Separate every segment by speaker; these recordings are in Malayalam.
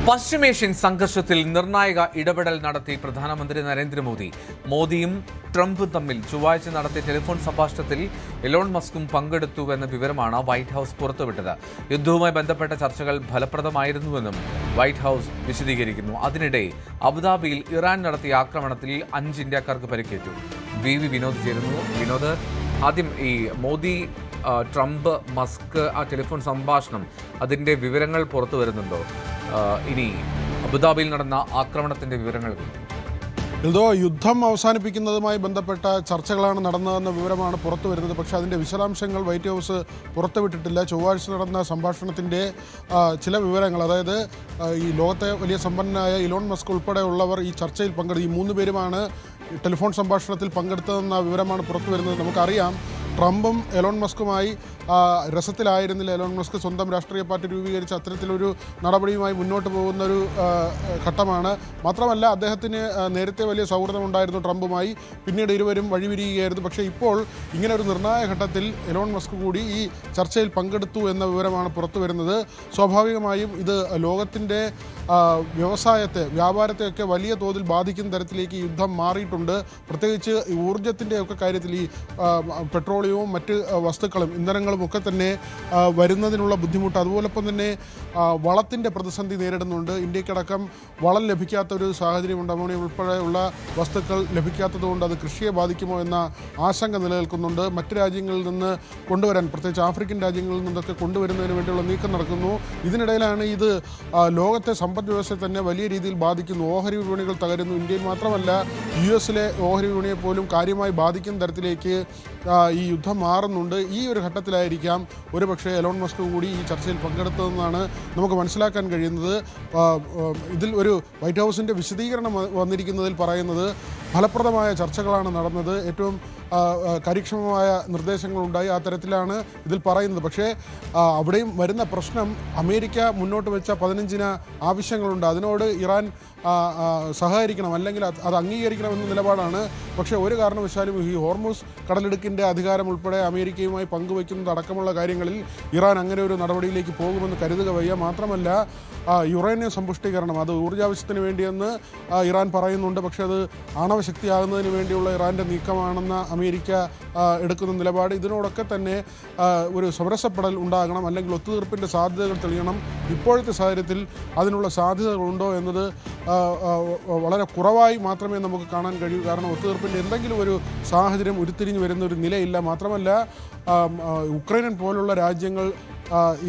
Speaker 1: പശ്ചിമേഷ്യൻ സംഘർഷത്തിൽ നിർണായക ഇടപെടൽ നടത്തി പ്രധാനമന്ത്രി നരേന്ദ്രമോദി. മോദിയും ട്രംപും തമ്മിൽ ചൊവ്വാഴ്ച നടത്തിയ ടെലിഫോൺ സംഭാഷണത്തിൽ എലോൺ മസ്കും പങ്കെടുത്തുവെന്ന വിവരമാണ് വൈറ്റ് ഹൌസ് പുറത്തുവിട്ടത്. യുദ്ധവുമായി ബന്ധപ്പെട്ട ചർച്ചകൾ ഫലപ്രദമായിരുന്നുവെന്നും വൈറ്റ് ഹൌസ് വിശദീകരിക്കുന്നു. അതിനിടെ അബുദാബിയിൽ ഇറാൻ നടത്തിയ ആക്രമണത്തിൽ 5 ഇന്ത്യക്കാർക്ക് പരിക്കേറ്റു. വി വിനോദ് ചേരുന്നു. വിനോദ്, ആദ്യം ഈ മോദി ട്രംപ് മസ്ക് ആ ടെലിഫോൺ സംഭാഷണം, അതിൻ്റെ വിവരങ്ങൾ പുറത്തു വരുന്നുണ്ടോ? ഇനി അബുദാബിയിൽ നടന്ന ആക്രമണത്തിന്റെ വിവരങ്ങൾ.
Speaker 2: എന്തോ യുദ്ധം അവസാനിപ്പിക്കുന്നതുമായി ബന്ധപ്പെട്ട ചർച്ചകളാണ് നടന്നതെന്ന വിവരമാണ് പുറത്തു വരുന്നത്. പക്ഷേ അതിൻ്റെ വിശദാംശങ്ങൾ വൈറ്റ് ഹൗസ് പുറത്തുവിട്ടിട്ടില്ല. ചൊവ്വാഴ്ച നടന്ന സംഭാഷണത്തിൻ്റെ ചില വിവരങ്ങൾ, അതായത് ഈ ലോകത്തെ വലിയ സമ്പന്നനായ ഇലോൺ മസ്ക് ഉൾപ്പെടെയുള്ളവർ ഈ ചർച്ചയിൽ പങ്കെടുത്തു. ഈ 3 പേരുമാണ് ടെലിഫോൺ സംഭാഷണത്തിൽ പങ്കെടുത്തതെന്ന വിവരമാണ് പുറത്തു വരുന്നത്. നമുക്കറിയാം, ട്രംപും എലോൺ മസ്കുമായി രസത്തിലായിരുന്നില്ല. എലോൺ മസ്ക് സ്വന്തം രാഷ്ട്രീയ പാർട്ടി രൂപീകരിച്ച് അത്തരത്തിലൊരു നടപടിയുമായി മുന്നോട്ട് പോകുന്നൊരു ഘട്ടമാണ്. മാത്രമല്ല, അദ്ദേഹത്തിന് നേരത്തെ വലിയ സൗഹൃദമുണ്ടായിരുന്നു ട്രംപുമായി. പിന്നീട് ഇരുവരും വഴിപിരിയുകയായിരുന്നു. പക്ഷേ ഇപ്പോൾ ഇങ്ങനെ ഒരു നിർണായക ഘട്ടത്തിൽ എലോൺ മസ്ക് കൂടി ഈ ചർച്ചയിൽ പങ്കെടുത്തു എന്ന വിവരമാണ് പുറത്തു വരുന്നത്. സ്വാഭാവികമായും ഇത് ലോകത്തിൻ്റെ വ്യാപാരത്തെയൊക്കെ വലിയ തോതിൽ ബാധിക്കുന്ന തരത്തിലേക്ക് യുദ്ധം മാറിയിട്ടുണ്ട്. പ്രത്യേകിച്ച് ഊർജ്ജത്തിൻ്റെയൊക്കെ കാര്യത്തിൽ ഈ പെട്രോളിയവും മറ്റ് വസ്തുക്കളും ഇന്ധനങ്ങളും ഒക്കെ തന്നെ വരുന്നതിനുള്ള ബുദ്ധിമുട്ട്, അതുപോലൊപ്പം തന്നെ വളത്തിൻ്റെ പ്രതിസന്ധി നേരിടുന്നുണ്ട്. ഇന്ത്യക്കടക്കം വളം ലഭിക്കാത്തൊരു സാഹചര്യമുണ്ട്. അമോണിയം ഉൾപ്പെടെയുള്ള വസ്തുക്കൾ ലഭിക്കാത്തതുകൊണ്ട് അത് കൃഷിയെ ബാധിക്കുമോ എന്ന ആശങ്ക നിലനിൽക്കുന്നുണ്ട്. മറ്റ് രാജ്യങ്ങളിൽ നിന്ന് കൊണ്ടുവരാൻ, പ്രത്യേകിച്ച് ആഫ്രിക്കൻ രാജ്യങ്ങളിൽ നിന്നൊക്കെ കൊണ്ടുവരുന്നതിന് വേണ്ടിയുള്ള നീക്കം നടക്കുന്നു. ഇതിനിടയിലാണ് ഇത് ലോകത്തെ സമ്പദ് വ്യവസ്ഥയെ തന്നെ വലിയ രീതിയിൽ ബാധിക്കുന്നു. ഓഹരി വിപണികൾ തകരുന്നു. ഇന്ത്യയിൽ മാത്രമല്ല, US-ലെ ഓഹരി വിപണിയെ പോലും കാര്യമായി ബാധിക്കുന്ന തരത്തിലേക്ക് ഈ യുദ്ധം മാറുന്നുണ്ട്. ഈ ഒരു ഘട്ടത്തിലായിരിക്കാം ഒരുപക്ഷെ എലോൺ മസ്ക് കൂടി ഈ ചർച്ചയിൽ പങ്കെടുത്തതെന്നാണ് നമുക്ക് മനസ്സിലാക്കാൻ കഴിയുന്നത്. ഇതിൽ ഒരു വൈറ്റ് ഹൗസിൻ്റെ വിശദീകരണം വന്നിരിക്കുന്നതിൽ പറയുന്നത് ഫലപ്രദമായ ചർച്ചകളാണ് നടന്നത്, ഏറ്റവും കാര്യക്ഷമമായ നിർദ്ദേശങ്ങളുണ്ടായി, ആ തരത്തിലാണ് ഇതിൽ പറയുന്നത്. പക്ഷേ അവിടെയും വരുന്ന പ്രശ്നം, അമേരിക്ക മുന്നോട്ട് വെച്ച 15 ആവശ്യങ്ങളുണ്ട്. അതിനോട് ഇറാൻ സഹകരിക്കണം, അല്ലെങ്കിൽ അത് അംഗീകരിക്കണമെന്ന നിലപാടാണ്. പക്ഷേ ഒരു കാരണവശാലും ഈ ഹോർമുസ് കടലിടുക്കിൻ്റെ അധികാരം ഉൾപ്പെടെ അമേരിക്കയുമായി പങ്കുവയ്ക്കുന്നത് അടക്കമുള്ള കാര്യങ്ങളിൽ ഇറാൻ അങ്ങനെ ഒരു നടപടിയിലേക്ക് പോകുമെന്ന് കരുതുക വയ്യ. മാത്രമല്ല, യുറേനിയം സമ്പുഷ്ടീകരണം, അത് ഊർജ്ജാവശ്യത്തിന് വേണ്ടിയെന്ന് ഇറാൻ പറയുന്നുണ്ട്. പക്ഷേ അത് ആണവശക്തിയാകുന്നതിന് വേണ്ടിയുള്ള ഇറാൻ്റെ നീക്കമാണെന്ന അമേരിക്ക എടുക്കുന്ന നിലപാട്. ഇതിനോടൊക്കെ തന്നെ ഒരു സമരസപ്പെടൽ ഉണ്ടാകണം, അല്ലെങ്കിൽ ഒത്തുതീർപ്പിൻ്റെ സാധ്യതകൾ തെളിയണം. ഇപ്പോഴത്തെ സാഹചര്യത്തിൽ അതിനുള്ള സാധ്യതകളുണ്ടോ എന്നത് വളരെ കുറവായി മാത്രമേ നമുക്ക് കാണാൻ കഴിയൂ. കാരണം ഒത്തുതീർപ്പിൻ്റെ എന്തെങ്കിലും ഒരു സാഹചര്യം ഉരുത്തിരിഞ്ഞു വരുന്ന ഒരു നിലയില്ല. മാത്രമല്ല, ഉക്രൈൻ പോലുള്ള രാജ്യങ്ങൾ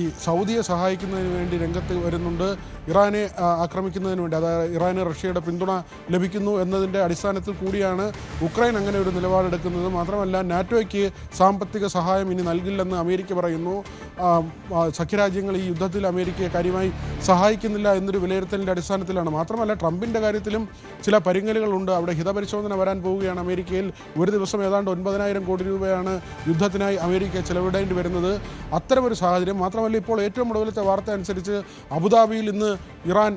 Speaker 2: ഈ സൗദിയെ സഹായിക്കുന്നതിന് വേണ്ടി രംഗത്ത് വരുന്നുണ്ട്. ഇറാനെ ആക്രമിക്കുന്നതിന് വേണ്ടി, അതായത് ഇറാന് റഷ്യയുടെ പിന്തുണ ലഭിക്കുന്നു എന്നതിൻ്റെ അടിസ്ഥാനത്തിൽ കൂടിയാണ് ഉക്രൈൻ അങ്ങനെ ഒരു നിലപാടെടുക്കുന്നത്. മാത്രമല്ല, നാറ്റോയ്ക്ക് സാമ്പത്തിക സഹായം ഇനി നൽകില്ലെന്ന് അമേരിക്ക പറയുന്നു. സഖ്യരാജ്യങ്ങൾ ഈ യുദ്ധത്തിൽ അമേരിക്കയെ കാര്യമായി സഹായിക്കുന്നില്ല എന്നൊരു വിലയിരുത്തലിൻ്റെ അടിസ്ഥാനത്തിലാണ്. മാത്രമല്ല, ട്രംപിൻ്റെ കാര്യത്തിലും ചില പരിങ്ങലുകളുണ്ട്. അവിടെ ഹിതപരിശോധന വരാൻ പോവുകയാണ് അമേരിക്കയിൽ. ഒരു ദിവസം ഏതാണ്ട് 9,000 കോടി രൂപയാണ് യുദ്ധത്തിനായി അമേരിക്ക ചെലവിടേണ്ടി വരുന്നത്. അത്തരമൊരു സാഹചര്യം. മാത്രമല്ല, ഇപ്പോൾ ഏറ്റവും ഒടുവിലത്തെ വാർത്ത അനുസരിച്ച് അബുദാബിയിൽ ഇന്ന് ഇറാൻ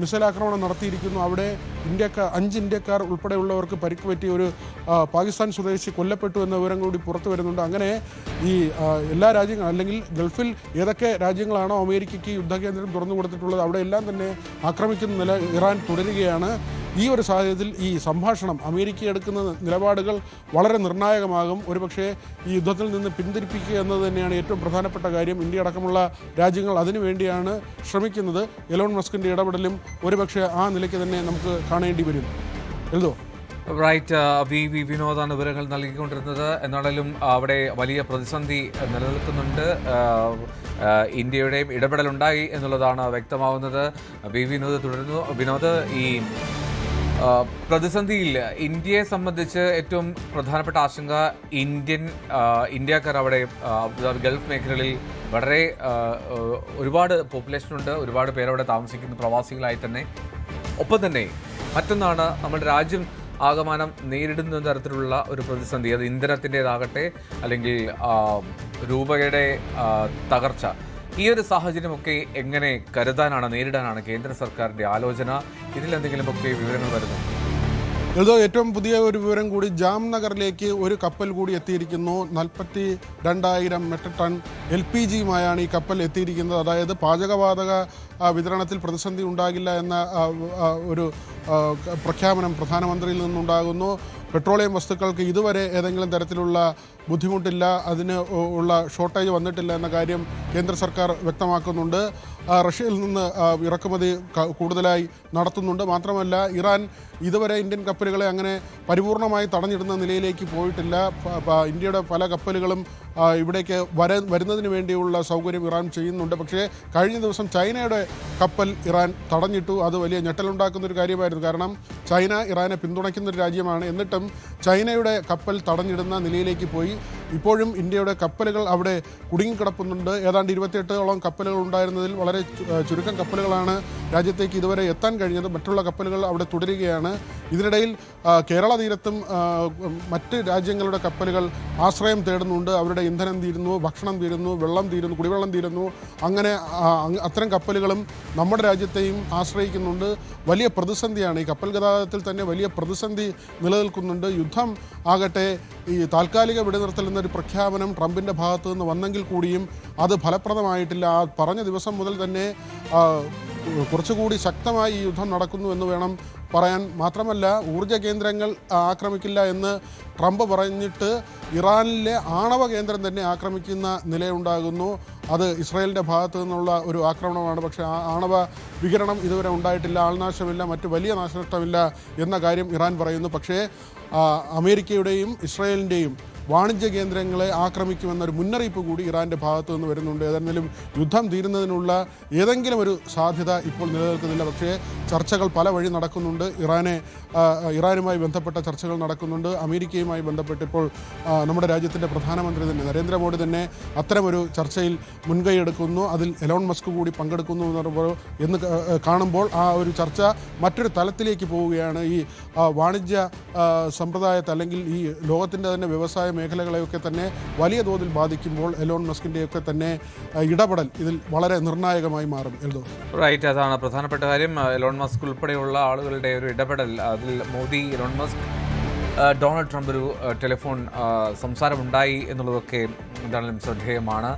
Speaker 2: മിസൈൽ ആക്രമണം നടത്തിയിരിക്കുന്നു. അവിടെ 5 ഇന്ത്യക്കാർ ഉൾപ്പെടെയുള്ളവർക്ക് പരിക്ക് പറ്റിയ ഒരു പാകിസ്ഥാൻ സ്വദേശി കൊല്ലപ്പെട്ടു എന്ന വിവരം കൂടി പുറത്തു വരുന്നുണ്ട്. അങ്ങനെ ഈ എല്ലാ രാജ്യങ്ങളും, അല്ലെങ്കിൽ ഗൾഫിൽ ഏതൊക്കെ രാജ്യങ്ങളാണോ അമേരിക്കയ്ക്ക് യുദ്ധകേന്ദ്രം തുറന്നു കൊടുത്തിട്ടുള്ളത്, അവിടെ എല്ലാം തന്നെ ആക്രമിക്കുന്ന നില ഇറാൻ തുടരുകയാണ്. ഈ ഒരു സാഹചര്യത്തിൽ ഈ സംഭാഷണം, അമേരിക്ക എടുക്കുന്ന നിലപാടുകൾ വളരെ നിർണായകമാകും. ഒരുപക്ഷെ ഈ യുദ്ധത്തിൽ നിന്ന് പിന്തിരിപ്പിക്കുക എന്നത് തന്നെയാണ് ഏറ്റവും പ്രധാനപ്പെട്ട കാര്യം. ഇന്ത്യ അടക്കമുള്ള രാജ്യങ്ങൾ അതിനു വേണ്ടിയാണ് ശ്രമിക്കുന്നത്. എലോൺ മസ്കിൻ്റെ ഇടപെടലും ഒരുപക്ഷെ ആ നിലയ്ക്ക് തന്നെ നമുക്ക് കാണേണ്ടി വരും. എഴുതോ
Speaker 1: റൈറ്റ്. വിനോദാണ് വിവരങ്ങൾ നൽകിക്കൊണ്ടിരുന്നത്. എന്നാലും അവിടെ വലിയ പ്രതിസന്ധി നിലനിൽക്കുന്നുണ്ട്. ഇന്ത്യയുടെയും ഇടപെടലുണ്ടായി എന്നുള്ളതാണ് വ്യക്തമാവുന്നത്. വിനോദ് തുടരുന്നു. വിനോദ്, ഈ പ്രതിസന്ധിയിൽ ഇന്ത്യയെ സംബന്ധിച്ച് ഏറ്റവും പ്രധാനപ്പെട്ട ആശങ്ക, ഇന്ത്യക്കാർ അവിടെ ഗൾഫ് മേഖലകളിൽ വളരെ ഒരുപാട് പോപ്പുലേഷനുണ്ട്, ഒരുപാട് പേരവിടെ താമസിക്കുന്നു, പ്രവാസികളായി തന്നെ. ഒപ്പം തന്നെ മറ്റൊന്നാണ്, നമ്മുടെ രാജ്യം ആകമാനം നേരിടുന്ന തരത്തിലുള്ള ഒരു പ്രതിസന്ധി, അത് ഇന്ധനത്തിൻ്റെതാകട്ടെ അല്ലെങ്കിൽ രൂപയുടെ തകർച്ച. ഈ ഒരു സാഹചര്യമൊക്കെ എങ്ങനെ നേരിടാനാണ് കേന്ദ്ര സർക്കാരിൻ്റെ ആലോചന? ഇതിലെന്തെങ്കിലുമൊക്കെ വിവരങ്ങൾ വരുന്നു?
Speaker 2: ഇത് ഏറ്റവും പുതിയ ഒരു വിവരം കൂടി, ജാംനഗറിലേക്ക് ഒരു കപ്പൽ കൂടി എത്തിയിരിക്കുന്നു. 42,000 മെട്രിക് ടൺ LPG-യുമായാണ് ഈ കപ്പൽ എത്തിയിരിക്കുന്നത്. അതായത് പാചകവാതക വിതരണത്തിൽ പ്രതിസന്ധി ഉണ്ടാകില്ല എന്ന ഒരു പ്രഖ്യാപനം പ്രധാനമന്ത്രിയിൽ നിന്നുണ്ടാകുന്നു. പെട്രോളിയം വസ്തുക്കൾക്ക് ഇതുവരെ ഏതെങ്കിലും തരത്തിലുള്ള ബുദ്ധിമുട്ടില്ല, അതിന് ഉള്ള ഷോർട്ടേജ് വന്നിട്ടില്ല എന്ന കാര്യം കേന്ദ്ര സർക്കാർ വ്യക്തമാക്കുന്നുണ്ട്. റഷ്യയിൽ നിന്ന് ഇറക്കുമതി കൂടുതലായി നടത്തുന്നുണ്ട്. മാത്രമല്ല ഇറാൻ ഇതുവരെ ഇന്ത്യൻ കപ്പലുകളെ അങ്ങനെ പരിപൂർണമായി തടഞ്ഞിടുന്ന നിലയിലേക്ക് പോയിട്ടില്ല. ഇന്ത്യയുടെ പല കപ്പലുകളും ഇവിടേക്ക് വരുന്നതിന് വേണ്ടിയുള്ള സൗകര്യം ഇറാൻ ചെയ്യുന്നുണ്ട്. പക്ഷേ കഴിഞ്ഞ ദിവസം ചൈനയുടെ കപ്പൽ ഇറാൻ തടഞ്ഞിട്ടു. അത് വലിയ ഞെട്ടലുണ്ടാക്കുന്നൊരു കാര്യമായിരുന്നു. കാരണം ചൈന ഇറാനെ പിന്തുണയ്ക്കുന്നൊരു രാജ്യമാണ്. എന്നിട്ടും ചൈനയുടെ കപ്പൽ തടഞ്ഞിടുന്ന നിലയിലേക്ക് പോയി. ഇപ്പോഴും ഇന്ത്യയുടെ കപ്പലുകൾ അവിടെ കുടുങ്ങിക്കിടപ്പുന്നുണ്ട്. ഏതാണ്ട് 28ഓളം കപ്പലുകൾ ഉണ്ടായിരുന്നതിൽ വളരെ ചുരുക്കം കപ്പലുകളാണ് രാജ്യത്തേക്ക് ഇതുവരെ എത്താൻ കഴിഞ്ഞത്. മറ്റുള്ള കപ്പലുകൾ അവിടെ തുടരുകയാണ്. ഇതിനിടയിൽ കേരള തീരത്തും മറ്റ് രാജ്യങ്ങളുടെ കപ്പലുകൾ ആശ്രയം തേടുന്നുണ്ട്. അവരുടെ ഇന്ധനം തീരുന്നു, ഭക്ഷണം തീരുന്നു, വെള്ളം തീരുന്നു, കുടിവെള്ളം തീരുന്നു. അങ്ങനെ അത്തരം കപ്പലുകളും നമ്മുടെ രാജ്യത്തെയും ആശ്രയിക്കുന്നുണ്ട്. വലിയ പ്രതിസന്ധിയാണ് ഈ കപ്പൽ ഗതാഗതത്തിൽ തന്നെ വലിയ പ്രതിസന്ധി നിലനിൽക്കുന്നുണ്ട്. യുദ്ധം ആകട്ടെ ഈ താൽക്കാലിക വെടിനിർത്തൽ എന്നൊരു പ്രഖ്യാപനം ട്രംപിൻ്റെ ഭാഗത്തു നിന്ന് വന്നെങ്കിൽ കൂടിയും അത് ഫലപ്രദമായിട്ടില്ല. ആ പറഞ്ഞ ദിവസം മുതൽ തന്നെ കുറച്ചുകൂടി ശക്തമായി ഈ യുദ്ധം നടക്കുന്നു എന്ന് വേണം പറയാൻ. മാത്രമല്ല ഊർജ്ജ കേന്ദ്രങ്ങൾ ആക്രമിക്കില്ല എന്ന് ട്രംപ് പറഞ്ഞിട്ട് ഇറാനിലെ ആണവ കേന്ദ്രം തന്നെ ആക്രമിക്കുന്ന നിലയുണ്ടാകുന്നു. അത് ഇസ്രായേലിൻ്റെ ഭാഗത്തു നിന്നുള്ള ഒരു ആക്രമണമാണ്. പക്ഷേ ആ ആണവ വികിരണം ഇതുവരെ ഉണ്ടായിട്ടില്ല, ആൾനാശമില്ല, മറ്റു വലിയ നാശനഷ്ടമില്ല എന്ന കാര്യം ഇറാൻ പറയുന്നു. പക്ഷേ അമേരിക്കയുടെയും ഇസ്രായേലിൻ്റെയും വാണിജ്യ കേന്ദ്രങ്ങളെ ആക്രമിക്കുമെന്നൊരു മുന്നറിയിപ്പ് കൂടി ഇറാൻ്റെ ഭാഗത്തു നിന്ന് വരുന്നുണ്ട്. ഏതെങ്കിലും യുദ്ധം തീരുന്നതിനുള്ള ഏതെങ്കിലും ഒരു സാധ്യത ഇപ്പോൾ നിലനിൽക്കുന്നില്ല. പക്ഷേ ചർച്ചകൾ പല വഴി നടക്കുന്നുണ്ട്. ഇറാനുമായി ബന്ധപ്പെട്ട ചർച്ചകൾ നടക്കുന്നുണ്ട്. അമേരിക്കയുമായി ബന്ധപ്പെട്ട് ഇപ്പോൾ നമ്മുടെ രാജ്യത്തിൻ്റെ പ്രധാനമന്ത്രി തന്നെ നരേന്ദ്രമോദി തന്നെ അത്തരമൊരു ചർച്ചയിൽ മുൻകൈയെടുക്കുന്നു. അതിൽ എലോൺ മസ്ക് കൂടി പങ്കെടുക്കുന്നു എന്ന് കാണുമ്പോൾ ആ ഒരു ചർച്ച മറ്റൊരു തലത്തിലേക്ക് പോവുകയാണ്. ഈ വാണിജ്യ സമ്പ്രദായത്തെ അല്ലെങ്കിൽ ഈ ലോകത്തിൻ്റെ തന്നെ വ്യവസായ മേഖലകളെയൊക്കെ തന്നെ വലിയ തോതിൽ ബാധിക്കുമ്പോൾ എലോൺ മസ്കിൻ്റെയൊക്കെ തന്നെ ഇടപെടൽ ഇതിൽ വളരെ നിർണായകമായി മാറും.
Speaker 1: റൈറ്റ്, അതാണ് പ്രധാനപ്പെട്ട കാര്യം. എലോൺ മസ്ക് ഉൾപ്പെടെയുള്ള ആളുകളുടെ ഒരു ഇടപെടൽ, അതിൽ Modi, Elon Musk, Donald Trump ഒരു ടെലിഫോൺ സംസാരമുണ്ടായി എന്നുള്ളതൊക്കെ എന്തായാലും ശ്രദ്ധേയമാണ്.